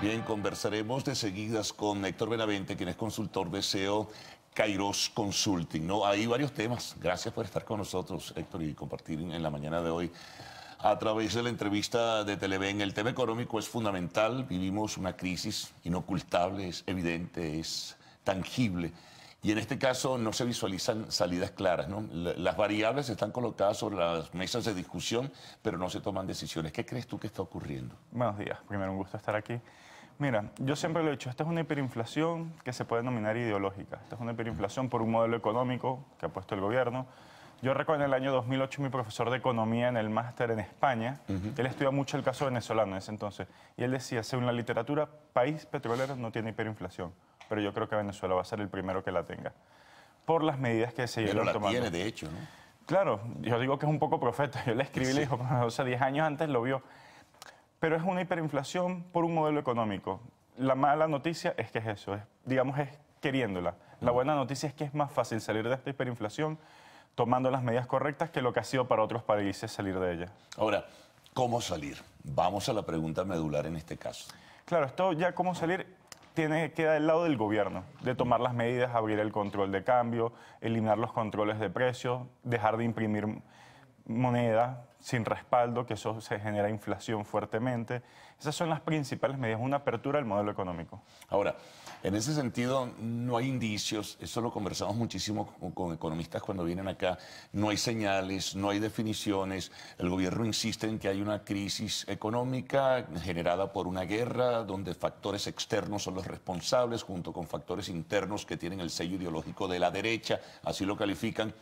Bien, conversaremos de seguidas con Héctor Benavente, quien es consultor de SEO Kairos Consulting, ¿no? Hay varios temas. Gracias por estar con nosotros, Héctor, y compartir en la mañana de hoy. A través de la entrevista de Televen, el tema económico es fundamental. Vivimos una crisis inocultable, es evidente, es tangible. Y en este caso no se visualizan salidas claras, ¿no? Las variables están colocadas sobre las mesas de discusión, pero no se toman decisiones. ¿Qué crees tú que está ocurriendo? Buenos días. Primero, un gusto estar aquí. Mira, yo siempre lo he dicho, esta es una hiperinflación que se puede denominar ideológica. Esta es una hiperinflación por un modelo económico que ha puesto el gobierno. Yo recuerdo en el año 2008 mi profesor de economía en el máster en España, él estudia mucho el caso venezolano en ese entonces, y él decía, según la literatura, país petrolero no tiene hiperinflación, pero yo creo que Venezuela va a ser el primero que la tenga, por las medidas que se llevan tomando. Pero la tiene, de hecho, ¿no? Claro, yo digo que es un poco profeta, yo le escribí y le dijo, o sea, 10 años antes lo vio, pero es una hiperinflación por un modelo económico. La mala noticia es que es eso, digamos, es queriéndola. La buena noticia es que es más fácil salir de esta hiperinflación tomando las medidas correctas que lo que ha sido para otros países salir de ella. Ahora, ¿cómo salir? Vamos a la pregunta medular en este caso. Claro, esto ya cómo salir queda del lado del gobierno, de tomar las medidas, abrir el control de cambio, eliminar los controles de precios, dejar de imprimir moneda sin respaldo, que eso se genera inflación fuertemente. Esas son las principales medidas, una apertura del modelo económico. Ahora, en ese sentido, no hay indicios, eso lo conversamos muchísimo con economistas cuando vienen acá, no hay señales, no hay definiciones, el gobierno insiste en que hay una crisis económica generada por una guerra donde factores externos son los responsables junto con factores internos que tienen el sello ideológico de la derecha, así lo califican,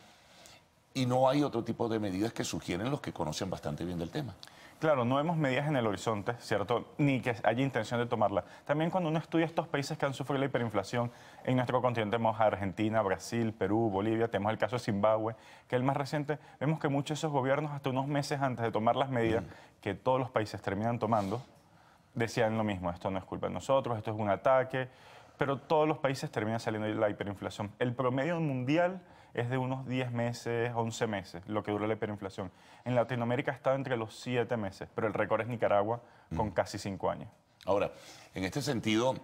y no hay otro tipo de medidas que sugieren los que conocen bastante bien del tema. Claro, no vemos medidas en el horizonte, ¿cierto? Ni que haya intención de tomarla. También cuando uno estudia estos países que han sufrido la hiperinflación, en nuestro continente vemos a Argentina, Brasil, Perú, Bolivia, tenemos el caso de Zimbabue, que es el más reciente, vemos que muchos de esos gobiernos, hasta unos meses antes de tomar las medidas que todos los países terminan tomando, decían lo mismo, esto no es culpa de nosotros, esto es un ataque, pero todos los países terminan saliendo de la hiperinflación. El promedio mundial es de unos 10 meses, 11 meses, lo que dura la hiperinflación. En Latinoamérica está entre los 7 meses, pero el récord es Nicaragua, con casi 5 años. Ahora, en este sentido,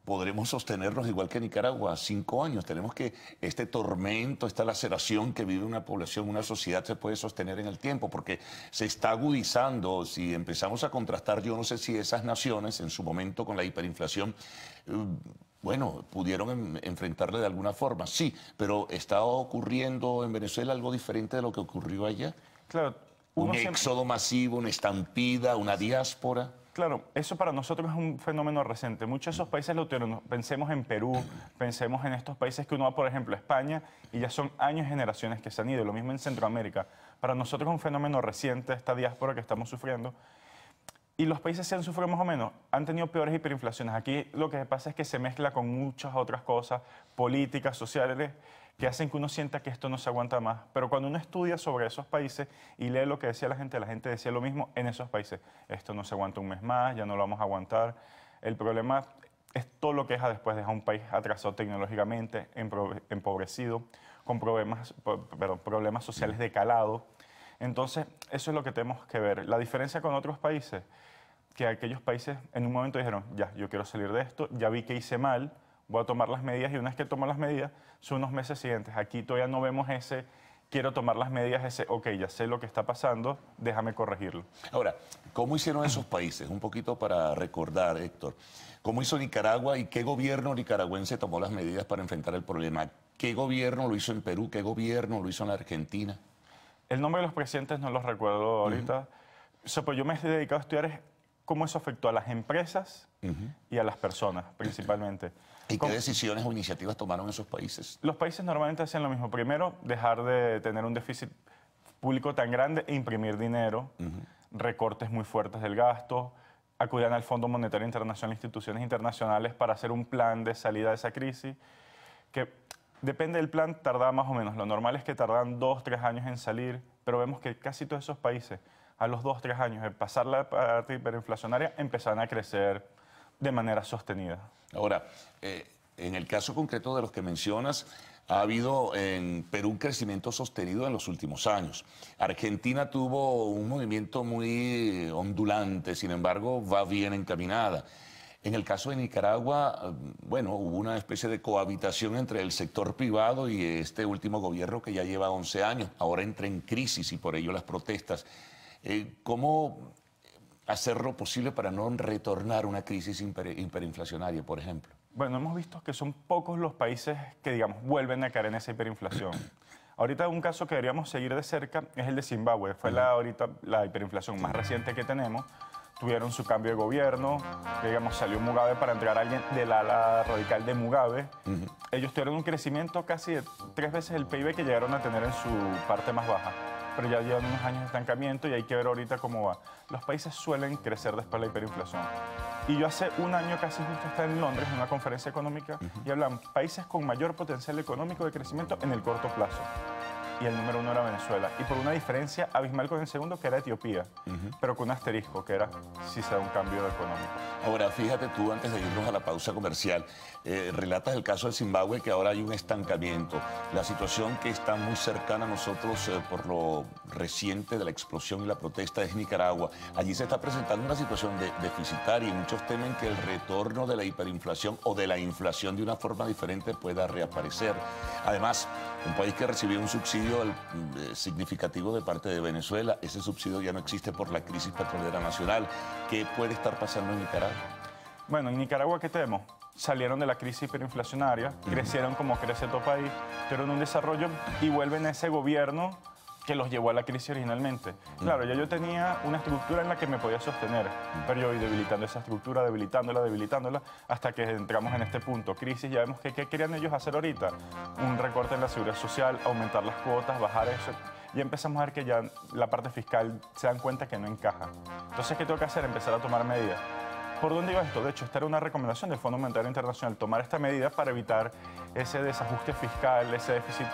podremos sostenernos igual que Nicaragua, 5 años. Tenemos que este tormento, esta laceración que vive una población, una sociedad, se puede sostener en el tiempo, porque se está agudizando. Si empezamos a contrastar, yo no sé si esas naciones, en su momento con la hiperinflación, pudieron enfrentarle de alguna forma, sí, pero ¿está ocurriendo en Venezuela algo diferente de lo que ocurrió allá? Claro. Un éxodo masivo, una estampida, una diáspora. Claro, eso para nosotros es un fenómeno reciente. Muchos de esos países lo tuvieron. Pensemos en Perú, pensemos en estos países que uno va, por ejemplo, a España, y ya son años y generaciones que se han ido. Lo mismo en Centroamérica. Para nosotros es un fenómeno reciente esta diáspora que estamos sufriendo. Y los países que han sufrido más o menos han tenido peores hiperinflaciones. Aquí lo que pasa es que se mezcla con muchas otras cosas, políticas, sociales, que hacen que uno sienta que esto no se aguanta más. Pero cuando uno estudia sobre esos países y lee lo que decía la gente decía lo mismo en esos países. Esto no se aguanta un mes más, ya no lo vamos a aguantar. El problema es todo lo que deja después, deja un país atrasado tecnológicamente, empobrecido, con problemas sociales de calado. Entonces, eso es lo que tenemos que ver. La diferencia con otros países, que aquellos países en un momento dijeron, ya, yo quiero salir de esto, ya vi que hice mal, voy a tomar las medidas, y una vez que tomo las medidas, son unos meses siguientes. Aquí todavía no vemos ese, quiero tomar las medidas, ese, ok, ya sé lo que está pasando, déjame corregirlo. Ahora, ¿cómo hicieron esos países? Un poquito para recordar, Héctor. ¿Cómo hizo Nicaragua y qué gobierno nicaragüense tomó las medidas para enfrentar el problema? ¿Qué gobierno lo hizo en Perú? ¿Qué gobierno lo hizo en la Argentina? El nombre de los presidentes no los recuerdo ahorita. Pues yo me he dedicado a estudiar cómo eso afectó a las empresas y a las personas, principalmente. ¿Y qué decisiones o iniciativas tomaron esos países? Los países normalmente hacen lo mismo. Primero, dejar de tener un déficit público tan grande e imprimir dinero, recortes muy fuertes del gasto, acudían al Fondo Monetario Internacional, instituciones internacionales para hacer un plan de salida de esa crisis, que depende del plan, tardaba más o menos. Lo normal es que tardan 2 o 3 años en salir, pero vemos que casi todos esos países, a los 2 o 3 años de pasar la parte hiperinflacionaria, empezaron a crecer de manera sostenida. Ahora, en el caso concreto de los que mencionas, ha habido en Perú un crecimiento sostenido en los últimos años. Argentina tuvo un movimiento muy ondulante, sin embargo, va bien encaminada. En el caso de Nicaragua, bueno, hubo una especie de cohabitación entre el sector privado y este último gobierno que ya lleva 11 años. Ahora entra en crisis y por ello las protestas. ¿Cómo hacer lo posible para no retornar a una crisis hiperinflacionaria, por ejemplo? Bueno, hemos visto que son pocos los países que, digamos, vuelven a caer en esa hiperinflación. Ahorita un caso que deberíamos seguir de cerca es el de Zimbabue. Fue ahorita la hiperinflación más reciente que tenemos. Tuvieron su cambio de gobierno, digamos, salió Mugabe para entrar alguien del ala radical de Mugabe. Ellos tuvieron un crecimiento casi de 3 veces el PIB que llegaron a tener en su parte más baja. Pero ya llevan unos años de estancamiento y hay que ver ahorita cómo va. Los países suelen crecer después de la hiperinflación. Y yo hace un año casi justo estaba en Londres en una conferencia económica y hablan países con mayor potencial económico de crecimiento en el corto plazo. Y el número 1 era Venezuela. Y por una diferencia abismal con el segundo, que era Etiopía, pero con un asterisco, que era si se da un cambio económico. Ahora, fíjate tú, antes de irnos a la pausa comercial, relatas el caso de Zimbabue, que ahora hay un estancamiento. La situación que está muy cercana a nosotros por lo reciente de la explosión y la protesta es Nicaragua. Allí se está presentando una situación deficitaria y muchos temen que el retorno de la hiperinflación o de la inflación de una forma diferente pueda reaparecer. Además, un país que recibió un subsidio significativo de parte de Venezuela, ese subsidio ya no existe por la crisis petrolera nacional. ¿Qué puede estar pasando en Nicaragua? Bueno, en Nicaragua, ¿qué tenemos? Salieron de la crisis hiperinflacionaria, crecieron como crece todo país, tuvieron un desarrollo y vuelven a ese gobierno que los llevó a la crisis originalmente. Claro, ya yo tenía una estructura en la que me podía sostener, pero yo voy debilitando esa estructura, debilitándola, hasta que entramos en este punto, crisis. Ya vemos que ¿qué querían ellos hacer ahorita? Un recorte en la seguridad social, aumentar las cuotas, bajar eso. Y empezamos a ver que ya la parte fiscal se dan cuenta que no encaja. Entonces, ¿qué tengo que hacer? Empezar a tomar medidas. ¿Por dónde iba esto? De hecho, esta era una recomendación del Fondo Monetario Internacional, tomar esta medida para evitar ese desajuste fiscal, ese déficit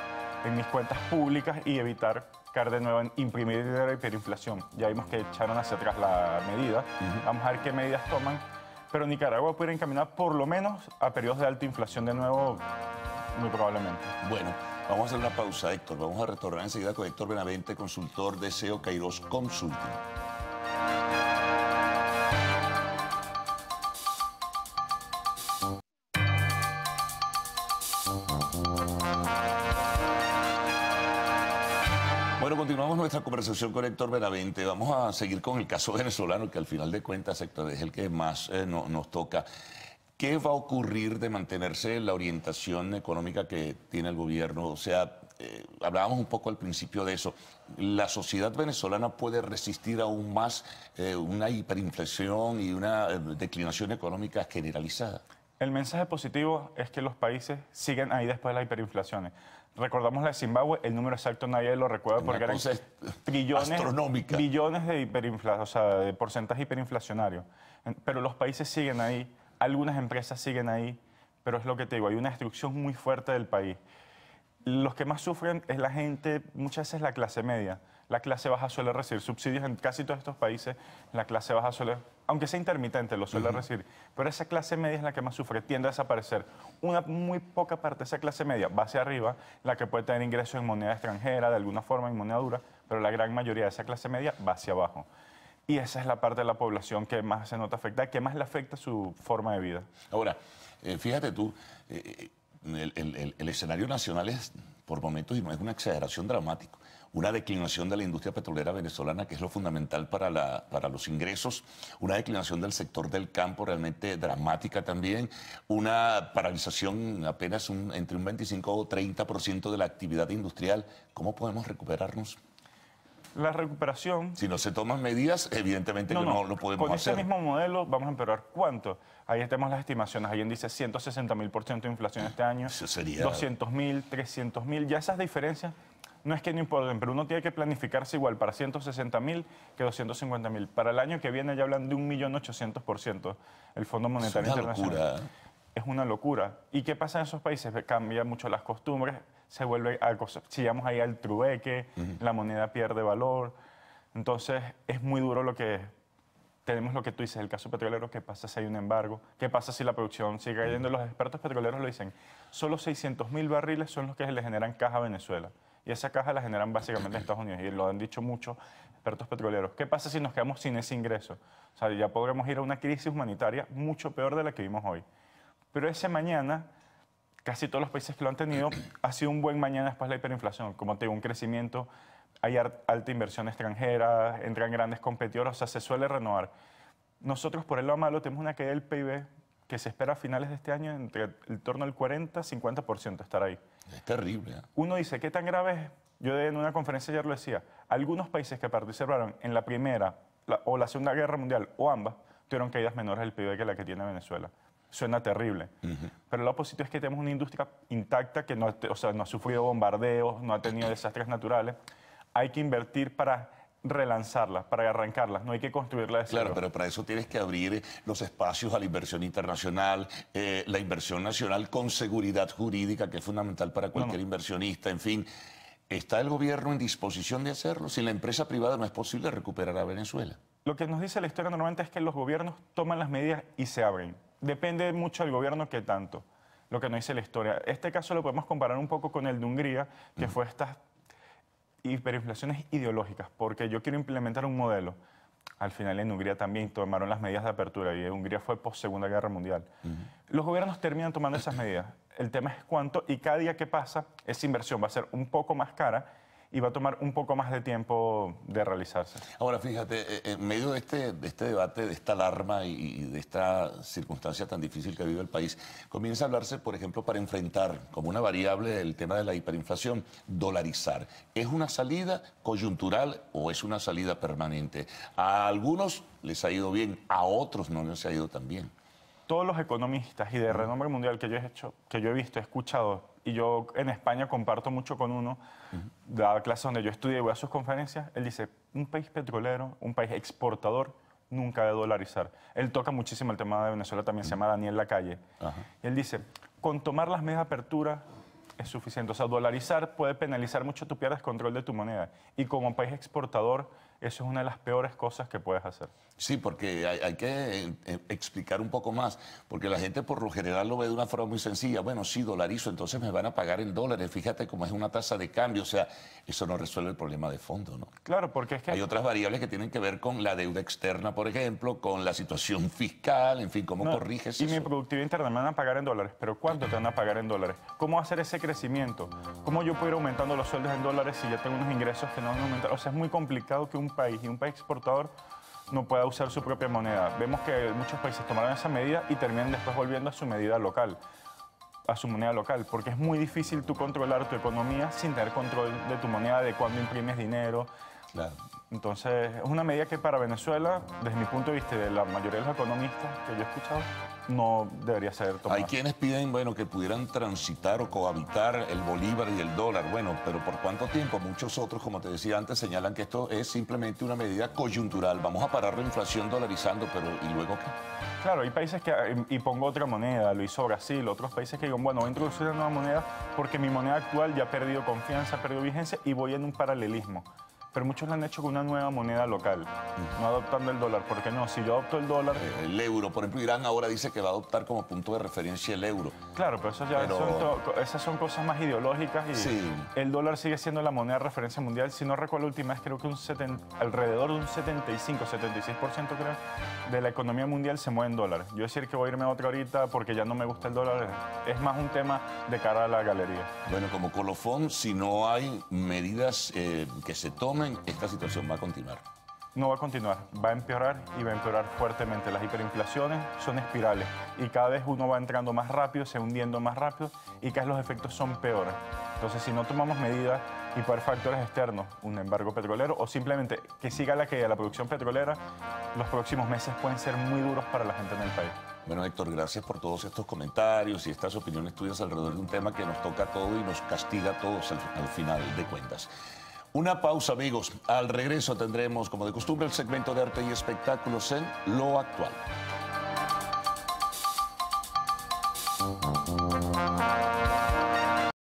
en mis cuentas públicas y evitar caer de nuevo en imprimir dinero y hiperinflación. Ya vimos que echaron hacia atrás la medida. Vamos a ver qué medidas toman. Pero Nicaragua puede encaminar por lo menos a periodos de alta inflación de nuevo, muy probablemente. Bueno, vamos a hacer una pausa, Héctor. Vamos a retornar enseguida con Héctor Benavente, consultor de SEO Kairos Consulting. Bueno, continuamos nuestra conversación con Héctor Benavente. Vamos a seguir con el caso venezolano, que al final de cuentas, Héctor, es el que más nos toca. ¿Qué va a ocurrir de mantenerse la orientación económica que tiene el gobierno? O sea, hablábamos un poco al principio de eso. ¿La sociedad venezolana puede resistir aún más una hiperinflación y una declinación económica generalizada? El mensaje positivo es que los países siguen ahí después de las hiperinflaciones. Recordamos la de Zimbabue, el número exacto nadie lo recuerda porque eran billones de hiperinflación, o sea, de porcentaje hiperinflacionario. Pero los países siguen ahí, algunas empresas siguen ahí, pero es lo que te digo, hay una destrucción muy fuerte del país. Los que más sufren es la gente, muchas veces la clase media. La clase baja suele recibir subsidios en casi todos estos países. La clase baja suele, aunque sea intermitente, lo suele recibir. Pero esa clase media es la que más sufre, tiende a desaparecer. Una muy poca parte de esa clase media va hacia arriba, la que puede tener ingresos en moneda extranjera, de alguna forma, en moneda dura, pero la gran mayoría de esa clase media va hacia abajo. Y esa es la parte de la población que más se nota afectada, que más le afecta su forma de vida. Ahora, fíjate tú, el escenario nacional es, por momentos, y no es una exageración dramática, una declinación de la industria petrolera venezolana, que es lo fundamental para los ingresos, una declinación del sector del campo realmente dramática también, una paralización apenas entre un 25 o 30% de la actividad industrial. ¿Cómo podemos recuperarnos? La recuperación... Si no se toman medidas, evidentemente no lo podemos hacer. Con ese mismo modelo vamos a empeorar. ¿Cuánto? Ahí tenemos las estimaciones. Alguien dice 160.000% de inflación este año, Eso sería... 200.000, 300.000. Ya esas diferencias no es que no importen, pero uno tiene que planificarse igual para 160.000 que 250.000. Para el año que viene ya hablan de 1.800.000%. El Fondo Monetario Internacional. Es una locura. Es una locura. ¿Y qué pasa en esos países? Cambian mucho las costumbres, se vuelve algo, si llegamos ahí al trueque, la moneda pierde valor. Entonces es muy duro lo que tenemos lo que tú dices, el caso petrolero, ¿qué pasa si hay un embargo? ¿Qué pasa si la producción sigue cayendo? Los expertos petroleros lo dicen, solo 600.000 barriles son los que le generan caja a Venezuela. Y esa caja la generan básicamente en Estados Unidos, y lo han dicho muchos expertos petroleros. ¿Qué pasa si nos quedamos sin ese ingreso? O sea, ya podremos ir a una crisis humanitaria mucho peor de la que vimos hoy. Pero ese mañana, casi todos los países que lo han tenido, ha sido un buen mañana después de la hiperinflación. Como te digo, un crecimiento, hay alta inversión extranjera, entran grandes competidores, o sea, se suele renovar. Nosotros, por el lado malo, tenemos una caída del PIB que se espera a finales de este año entre el torno al 40-50% estar ahí. Es terrible. Uno dice, ¿qué tan grave es? Yo en una conferencia ayer lo decía, algunos países que participaron en la Primera o la Segunda Guerra Mundial, o ambas, tuvieron caídas menores del PIB que la que tiene Venezuela. Suena terrible, pero lo positivo es que tenemos una industria intacta que no, o sea, no ha sufrido bombardeos, no ha tenido desastres naturales. Hay que invertir para relanzarla, para arrancarla, no hay que construirla de cero. Claro, pero para eso tienes que abrir los espacios a la inversión internacional, la inversión nacional con seguridad jurídica, que es fundamental para cualquier inversionista, en fin. ¿Está el gobierno en disposición de hacerlo? Sin la empresa privada no es posible recuperar a Venezuela. Lo que nos dice la historia normalmente es que los gobiernos toman las medidas y se abren. Depende mucho del gobierno que tanto, lo que nos dice la historia. Este caso lo podemos comparar un poco con el de Hungría, que fue estas hiperinflaciones ideológicas, porque yo quiero implementar un modelo. Al final en Hungría también tomaron las medidas de apertura y Hungría fue post-Segunda Guerra Mundial. Los gobiernos terminan tomando esas medidas. El tema es cuánto, y cada día que pasa, esa inversión va a ser un poco más cara y va a tomar un poco más de tiempo de realizarse. Ahora, fíjate, en medio de este debate, de esta alarma y de esta circunstancia tan difícil que vive el país, comienza a hablarse, por ejemplo, para enfrentar como una variable el tema de la hiperinflación, dolarizar. ¿Es una salida coyuntural o es una salida permanente? A algunos les ha ido bien, a otros no les ha ido tan bien. Todos los economistas y de renombre mundial que yo he visto, he escuchado, y yo en España comparto mucho con uno, de la clase donde yo estudié y voy a sus conferencias, él dice, un país petrolero, un país exportador, nunca debe dolarizar. Él toca muchísimo el tema de Venezuela, también se llama Daniel Lacalle. Y él dice, con tomar las medidas de apertura es suficiente. O sea, dolarizar puede penalizar mucho, tú pierdes control de tu moneda. Y como país exportador, eso es una de las peores cosas que puedes hacer. Sí, porque hay que explicar un poco más, porque la gente por lo general lo ve de una forma muy sencilla. Bueno, sí, dolarizo, entonces me van a pagar en dólares. Fíjate cómo es una tasa de cambio, o sea, eso no resuelve el problema de fondo, ¿no? Claro, porque es que... Hay otras variables que tienen que ver con la deuda externa, por ejemplo, con la situación fiscal, en fin, ¿cómo corriges eso? Y mi productividad interna me van a pagar en dólares, pero ¿cuánto te van a pagar en dólares? ¿Cómo hacer ese crecimiento? ¿Cómo yo puedo ir aumentando los sueldos en dólares si ya tengo unos ingresos que no van a aumentar? O sea, es muy complicado que un país exportador no pueda usar su propia moneda. Vemos que muchos países tomaron esa medida y terminan después volviendo a su medida local, a su moneda local, porque es muy difícil tú controlar tu economía sin tener control de tu moneda, de cuándo imprimes dinero. Claro. Entonces, es una medida que para Venezuela, desde mi punto de vista y de la mayoría de los economistas que yo he escuchado, no debería ser tomada. Hay quienes piden, bueno, que pudieran transitar o cohabitar el bolívar y el dólar. Bueno, pero ¿por cuánto tiempo? Muchos otros, como te decía antes, señalan que esto es simplemente una medida coyuntural. Vamos a parar la inflación dolarizando, pero ¿y luego qué? Claro, hay países que, y pongo otra moneda, lo hizo Brasil, otros países que digan, bueno, voy a introducir una nueva moneda porque mi moneda actual ya ha perdido confianza, ha perdido vigencia y voy en un paralelismo. Pero muchos lo han hecho con una nueva moneda local, no adoptando el dólar. ¿Por qué no? Si yo adopto el dólar... El euro, por ejemplo, Irán ahora dice que va a adoptar como punto de referencia el euro. Claro, pero eso ya esas son cosas más ideológicas y sí. El dólar sigue siendo la moneda de referencia mundial. Si no recuerdo la última vez, creo que alrededor de un 75, 76% creo, de la economía mundial se mueve en dólares. Yo decir que voy a irme a otra ahorita porque ya no me gusta el dólar es más un tema de cara a la galería. Bueno, como colofón, si no hay medidas que se tomen, esta situación va a continuar. No va a continuar, va a empeorar y va a empeorar fuertemente. Las hiperinflaciones son espirales y cada vez uno va entrando más rápido, se va hundiendo más rápido y cada vez los efectos son peores. Entonces, si no tomamos medidas y por factores externos, un embargo petrolero o simplemente que siga la caída de la producción petrolera, los próximos meses pueden ser muy duros para la gente en el país. Bueno, Héctor, gracias por todos estos comentarios y estas opiniones tuyas alrededor de un tema que nos toca a todos y nos castiga a todos al final de cuentas. Una pausa, amigos. Al regreso tendremos, como de costumbre, el segmento de arte y espectáculos en Lo Actual.